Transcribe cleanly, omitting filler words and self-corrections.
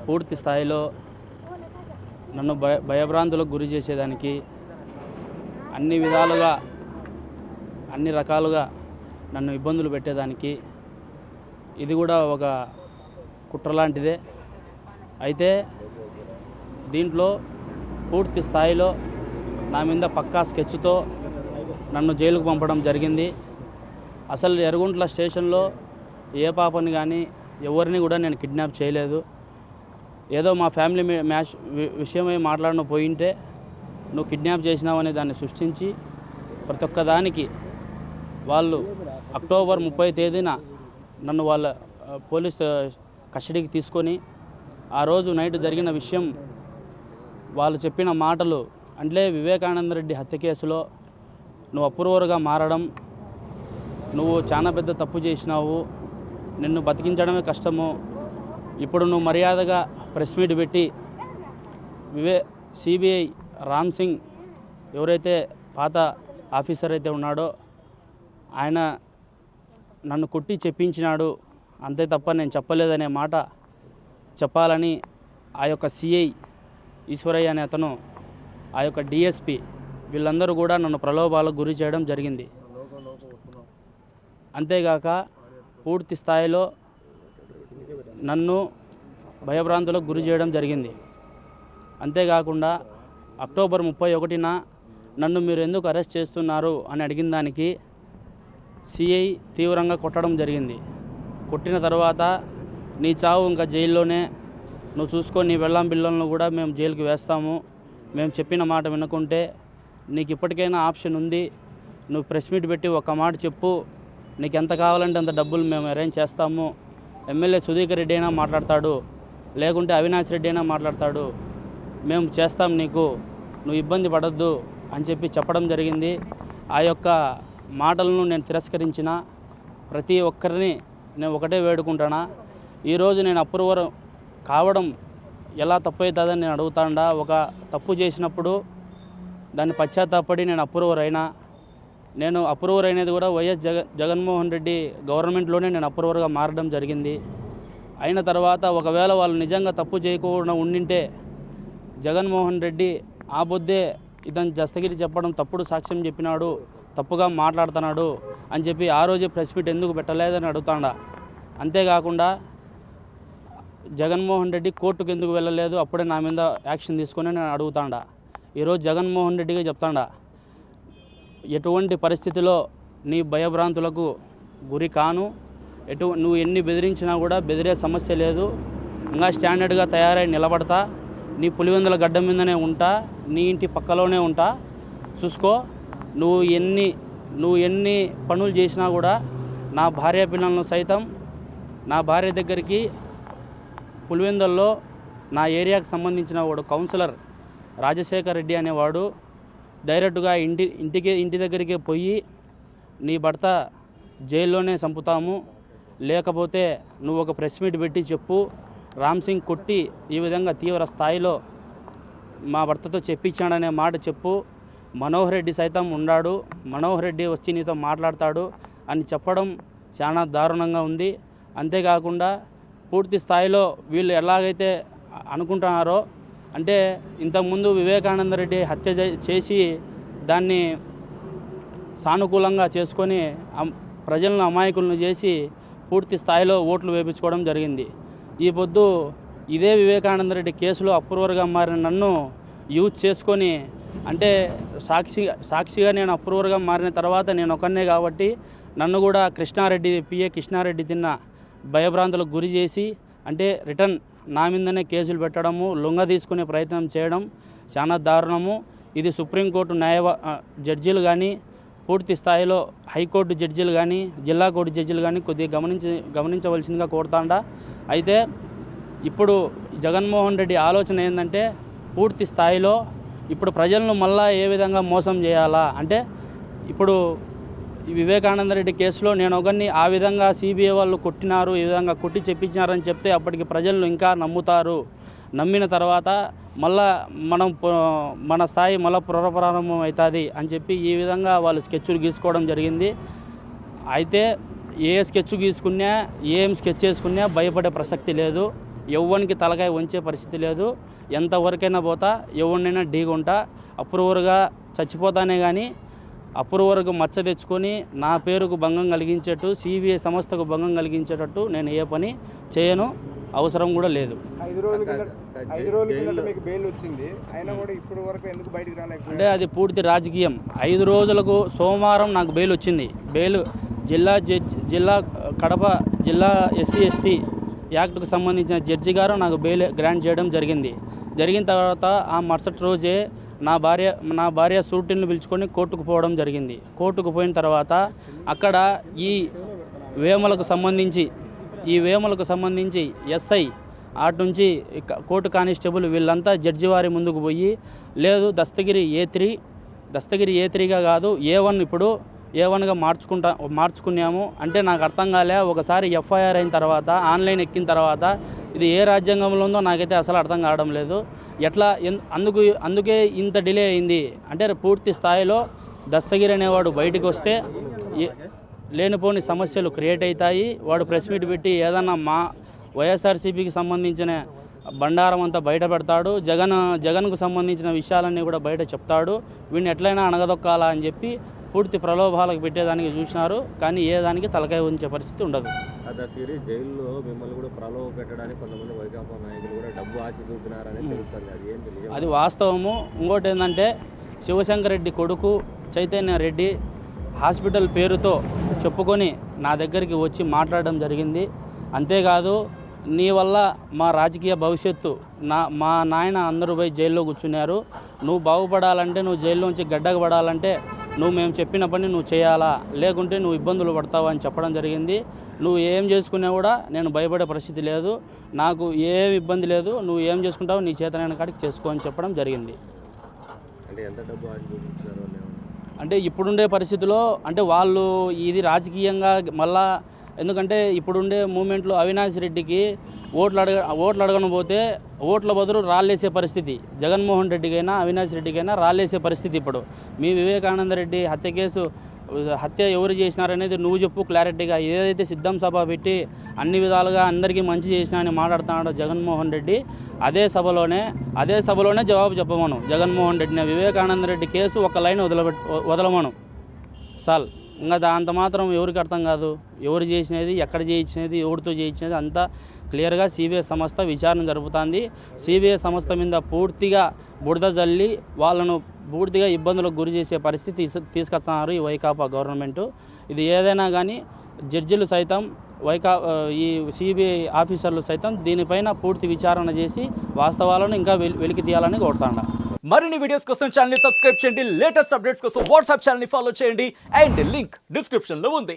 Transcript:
పూర్తి స్థాయిలో నన్ను భయభ్రాంతులకు గురి చేసేదానికి అన్ని విధాలుగా అన్ని రకాలుగా నన్ను ఇబ్బందులు పెట్టేదానికి ఇది కూడా ఒక కుట్ర లాంటిదే. అయితే దీంట్లో పూర్తి స్థాయిలో నా మీద పక్కా స్కెచ్తో నన్ను జైలుకు పంపడం జరిగింది. అసలు ఎర్రగుంట్ల స్టేషన్లో ఏ పాపని కానీ ఎవరిని కూడా నేను కిడ్నాప్ చేయలేదు. ఏదో మా ఫ్యామిలీ మ్యాచ్ విషయమై మాట్లాడిన పోయింటే నువ్వు కిడ్నాప్ చేసినావు అనే దాన్ని సృష్టించి ప్రతి ఒక్క దానికి వాళ్ళు అక్టోబర్ 30 తేదీన నన్ను వాళ్ళ పోలీస్ కస్టడీకి తీసుకొని ఆ రోజు నైట్ జరిగిన విషయం వాళ్ళు చెప్పిన మాటలు అంటే వివేకానంద రెడ్డి హత్య కేసులో నువ్వు అప్రూవర్గా మారడం, నువ్వు చాలా పెద్ద తప్పు చేసినావు, నిన్ను బతికించడమే కష్టము, ఇప్పుడు నువ్వు మర్యాదగా ప్రెస్ మీట్ పెట్టి సిబిఐ రామ్ సింగ్ ఎవరైతే పాత ఆఫీసర్ అయితే ఉన్నాడో ఆయన నన్ను కొట్టి చెప్పించినాడు, అంతే తప్ప నేను చెప్పలేదనే మాట చెప్పాలని ఆ యొక్క సిఐ ఈశ్వరయ్య అనే అతను, ఆ యొక్క డిఎస్పి వీళ్ళందరూ కూడా నన్ను ప్రలోభాలకు గురి చేయడం జరిగింది. అంతేగాక పూర్తి స్థాయిలో నన్ను భయభ్రాంతులకు గురి చేయడం జరిగింది. అంతేకాకుండా అక్టోబర్ 31న నన్ను మీరు ఎందుకు అరెస్ట్ చేస్తున్నారు అని అడిగిన దానికి సిఐ తీవ్రంగా కొట్టడం జరిగింది. కొట్టిన తర్వాత నీ చావు ఇంకా జైల్లోనే, నువ్వు చూసుకొని నీ వెళ్ళం పిల్లలను కూడా మేము జైలుకి వేస్తాము, మేము చెప్పిన మాట వినకుంటే నీకు ఇప్పటికైనా ఆప్షన్ ఉంది, నువ్వు ప్రెస్ మీట్ పెట్టి ఒక మాట చెప్పు, నీకు ఎంత కావాలంటే అంత డబ్బులు మేము అరేంజ్ చేస్తాము, ఎమ్మెల్యే సుధీకర్ రెడ్డి అయినా మాట్లాడతాడు, లేకుంటే అవినాష్ రెడ్డి అయినా మాట్లాడతాడు, మేము చేస్తాం నీకు, నువ్వు ఇబ్బంది పడద్దు అని చెప్పడం జరిగింది. ఆ యొక్క మాటలను నేను తిరస్కరించిన ప్రతి ఒక్కరిని నేను ఒకటే వేడుకుంటానా, ఈరోజు నేను అప్రూవర్ కావడం ఎలా తప్పు అవుతుందని నేను అడుగుతాడా. ఒక తప్పు చేసినప్పుడు దాన్ని పశ్చాత్తాపడి నేను అప్రూవర్ అయినా, నేను అప్రూవర్ అయినది కూడా వైఎస్ జగన్మోహన్ రెడ్డి గవర్నమెంట్లోనే నేను అప్రూవర్గా మారడం జరిగింది. అయిన తర్వాత ఒకవేళ వాళ్ళు నిజంగా తప్పు చేయకుండా ఉండింటే జగన్మోహన్ రెడ్డి ఆ బొద్దే ఇతను దస్తగిరి చెప్పడం తప్పుడు సాక్ష్యం చెప్పినాడు, తప్పుగా మాట్లాడుతున్నాడు అని చెప్పి ఆ రోజే ప్రెస్ మీట్ ఎందుకు పెట్టలేదని అడుగుతాడా. అంతేకాకుండా జగన్మోహన్ రెడ్డి కోర్టుకు ఎందుకు వెళ్ళలేదు, అప్పుడే నా మీద యాక్షన్ తీసుకొని నేను అడుగుతాడా. ఈరోజు జగన్మోహన్ రెడ్డిగా చెప్తాడా, ఎటువంటి పరిస్థితిలో నీ భయభ్రాంతులకు గురి కాను, నువ్వు ఎన్ని బెదిరించినా కూడా బెదిరే సమస్య లేదు, ఇంకా స్టాండర్డ్గా తయారై నిలబడతా, నీ పులివెందుల గడ్డ మీదనే ఉంటా, నీ ఇంటి పక్కలోనే ఉంటా, చూసుకో, నువ్వు ఎన్ని పనులు చేసినా కూడా నా భార్య పిల్లలను సైతం నా భార్య దగ్గరికి పులివెందుల్లో నా ఏరియాకు సంబంధించిన వాడు కౌన్సిలర్ రాజశేఖర్ రెడ్డి అనేవాడు డైరెక్ట్గా ఇంటి దగ్గరికి పోయి నీ భర్త జైల్లోనే చంపుతాము, లేకపోతే నువ్వు ఒక ప్రెస్ మీట్ పెట్టి చెప్పు, రామ్ సింగ్ కొట్టి ఈ విధంగా తీవ్ర స్థాయిలో మా భర్తతో చెప్పించాడనే మాట చెప్పు, మనోహర్ రెడ్డి సైతం ఉన్నాడు, మనోహర్ రెడ్డి వచ్చి నీతో మాట్లాడతాడు అని చెప్పడం చాలా దారుణంగా ఉంది. అంతేకాకుండా పూర్తి స్థాయిలో వీళ్ళు ఎలాగైతే అనుకుంటున్నారో, అంటే ఇంతకుముందు వివేకానంద రెడ్డి హత్య చేసి దాన్ని సానుకూలంగా చేసుకొని ప్రజలను అమాయకులను చేసి పూర్తి స్థాయిలో ఓట్లు వేయించుకోవడం జరిగింది. ఈ పొద్దు ఇదే వివేకానంద రెడ్డి కేసులో అప్రూవర్గా మారిన నన్ను యూజ్ చేసుకొని, అంటే సాక్షిగా నేను అప్రూవర్గా మారిన తర్వాత నేను ఒకనే కాబట్టి నన్ను కూడా పిఏ కృష్ణారెడ్డి తిన్న భయభ్రాంతులకు గురి చేసి, అంటే రిటర్న్ నా మీదనే కేసులు పెట్టడము, లొంగ తీసుకునే ప్రయత్నం చేయడం చాలా దారుణము. ఇది సుప్రీంకోర్టు జడ్జీలు కానీ, పూర్తి స్థాయిలో హైకోర్టు జడ్జీలు కానీ, జిల్లా కోర్టు జడ్జీలు కానీ కొద్దిగా గమనించవలసిందిగా కోరుతాండా. అయితే ఇప్పుడు జగన్మోహన్ రెడ్డి ఆలోచన ఏంటంటే పూర్తి స్థాయిలో ఇప్పుడు ప్రజలను మళ్ళా ఏ విధంగా మోసం చేయాలా, అంటే ఇప్పుడు వివేకానంద రెడ్డి కేసులో నేను ఒకరిని ఆ విధంగా సిబిఐ వాళ్ళు కొట్టినారు, ఈ విధంగా కొట్టి చెప్పించినారని చెప్తే అప్పటికి ప్రజలు ఇంకా నమ్ముతారు, నమ్మిన తర్వాత మళ్ళా మన స్థాయి మళ్ళీ పునఃప్రారంభం అవుతుంది అని చెప్పి ఈ విధంగా వాళ్ళు స్కెచ్లు గీసుకోవడం జరిగింది. అయితే ఏ స్కెచ్ గీసుకున్నా ఏం స్కెచ్ చేసుకున్నా భయపడే ప్రసక్తి లేదు. ఎవరికి తలకాయ వంచే పరిస్థితి లేదు. ఎంతవరకైనా పోతా, ఎవరినైనా ఢీగుంటా, అప్రూవర్గా చచ్చిపోతానే కానీ అప్రూవర్కు మచ్చ తెచ్చుకొని నా పేరుకు భంగం కలిగించేట్టు, సిబిఐ సంస్థకు భంగం కలిగించేటట్టు నేను ఏ పని చేయను, అవసరం కూడా లేదు. 5 రోజుల కిందట మీకు బెయిల్ వచ్చింది, అయినా కూడా ఇప్పటి వరకు ఎందుకు బయటికి రాలేకపోయారు? అంటే అది పూర్తి రాజకీయం. 5 రోజులకు సోమవారం నాకు బెయిల్ వచ్చింది. బెయిల్ జిల్లా కడప జిల్లా ఎస్సీ ఎస్టీ యాక్ట్కు సంబంధించిన జడ్జి గారు నాకు బెయిల్ గ్రాంట్ చేయడం జరిగింది. జరిగిన తర్వాత ఆ మరుసటి రోజే నా భార్య షూటింగ్ను పిలుచుకొని కోర్టుకు పోవడం జరిగింది. కోర్టుకు పోయిన తర్వాత అక్కడ ఈ వేమలకు సంబంధించి ఎస్ఐ అటు నుంచి కోర్టు కానిస్టేబుల్ వీళ్ళంతా జడ్జి వారి ముందుకు పోయి, లేదు దస్తగిరి ఏ3గా కాదు A1 ఇప్పుడు A1గా మార్చుకున్నాము అంటే నాకు అర్థం కాలే. ఒకసారి ఎఫ్ఐఆర్ అయిన తర్వాత, ఆన్లైన్ ఎక్కిన తర్వాత ఇది ఏ రాజ్యాంగంలో ఉందో నాకైతే అసలు అర్థం కావడం లేదు. ఎట్లా అందుకే ఇంత డిలే అయింది అంటే పూర్తి స్థాయిలో దస్తగిరి అనేవాడు బయటకు వస్తే లేనిపోని సమస్యలు క్రియేట్ అవుతాయి. వాడు ప్రెస్ మీట్ పెట్టి ఏదన్నా మా వైఎస్ఆర్సీపీకి సంబంధించిన బండారం అంతా బయట పెడతాడు, జగన్కు సంబంధించిన విషయాలన్నీ కూడా బయట చెప్తాడు. వీడిని ఎట్లయినా అణగదొక్కాలా అని చెప్పి పూర్తి ప్రలోభాలకు పెట్టేదానికి చూసినారు, కానీ ఏ దానికి తలకాయ ఉంచే పరిస్థితి ఉండదు. దస్తగిరి జైల్లో మిమ్మల్ని కూడా ప్రలోభ పెట్టడానికి కొంతమంది వైకాపా నాయకులు కూడా డబ్బు ఆశ చూపినారని తెలుస్తుంది, అది ఏంటి? అది వాస్తవము. ఇంకోటి ఏంటంటే శివశంకర్ రెడ్డి కొడుకు చైతన్య రెడ్డి హాస్పిటల్ పేరుతో చెప్పుకొని నా దగ్గరికి వచ్చి మాట్లాడడం జరిగింది. అంతేకాదు, నీ వల్ల మా రాజకీయ భవిష్యత్తు, మా నాయన అందరూ పోయి జైల్లో కూర్చున్నారు, నువ్వు బాగుపడాలంటే, నువ్వు జైల్లోంచి గడ్డకు పడాలంటే నువ్వు మేము చెప్పిన పని నువ్వు చేయాలా, లేకుంటే నువ్వు ఇబ్బందులు పడతావు అని చెప్పడం జరిగింది. నువ్వు ఏం చేసుకున్నా కూడా నేను భయపడే పరిస్థితి లేదు, నాకు ఏం ఇబ్బంది లేదు, నువ్వు ఏం చేసుకుంటావు నీ చేతనైన కాడికి చేసుకో అని చెప్పడం జరిగింది. అంటే ఎంత డబ్బు ఆశ చూపించారు అంటే ఇప్పుడుండే పరిస్థితిలో అంటే వాళ్ళు ఇది రాజకీయంగా మళ్ళా, ఎందుకంటే ఇప్పుడుండే మూమెంట్లో అవినాష్ రెడ్డికి ఓట్లు అడగకపోతే ఓట్ల బదులు రాళ్ళేసే పరిస్థితి, జగన్మోహన్ రెడ్డికైనా అవినాష్ రెడ్డికైనా రాళ్ళేసే పరిస్థితి. ఇప్పుడు మీ వివేకానంద రెడ్డి హత్య ఎవరు చేసినారనేది నువ్వు చెప్పు క్లారిటీగా. ఏదైతే సిద్ధం సభ పెట్టి అన్ని విధాలుగా అందరికీ మంచి చేసినా అని మాట్లాడుతున్నాడు జగన్మోహన్ రెడ్డి, అదే సభలోనే జవాబు చెప్పమను జగన్మోహన్ రెడ్డిని. వివేకానంద రెడ్డి కేసు ఒక లైన్ వదలమను సాల్. ఇంకా అంత మాత్రం ఎవరికి అర్థం కాదు, ఎవరు చేసినది, ఎక్కడ చేయించినది, ఎవరితో చేయించినది అంతా క్లియర్గా సిబిఐ సంస్థ విచారణ జరుపుతుంది. సిబిఐ సంస్థ మీద పూర్తిగా బురద జల్లి వాళ్ళను పూర్తిగా ఇబ్బందులకు గురి చేసే పరిస్థితి తీసుకొస్తున్నారు ఈ వైకాపా గవర్నమెంటు. ఇది ఏదైనా కానీ జడ్జిలు సైతం ఈ సిబిఐ ఆఫీసర్లు సైతం దీనిపైన పూర్తి విచారణ చేసి వాస్తవాలను ఇంకా వెలికి తీయాలని కోరుతాను. మరిన్ని వీడియోస్ కోసం ఛానల్ ని సబ్స్క్రైబ్ చేయండి, లేటెస్ట్ అప్డేట్స్ కోసం వాట్సాప్ ఛానల్ ని ఫాలో చేయండి అండ్ లింక్ డిస్క్రిప్షన్ లో ఉంది.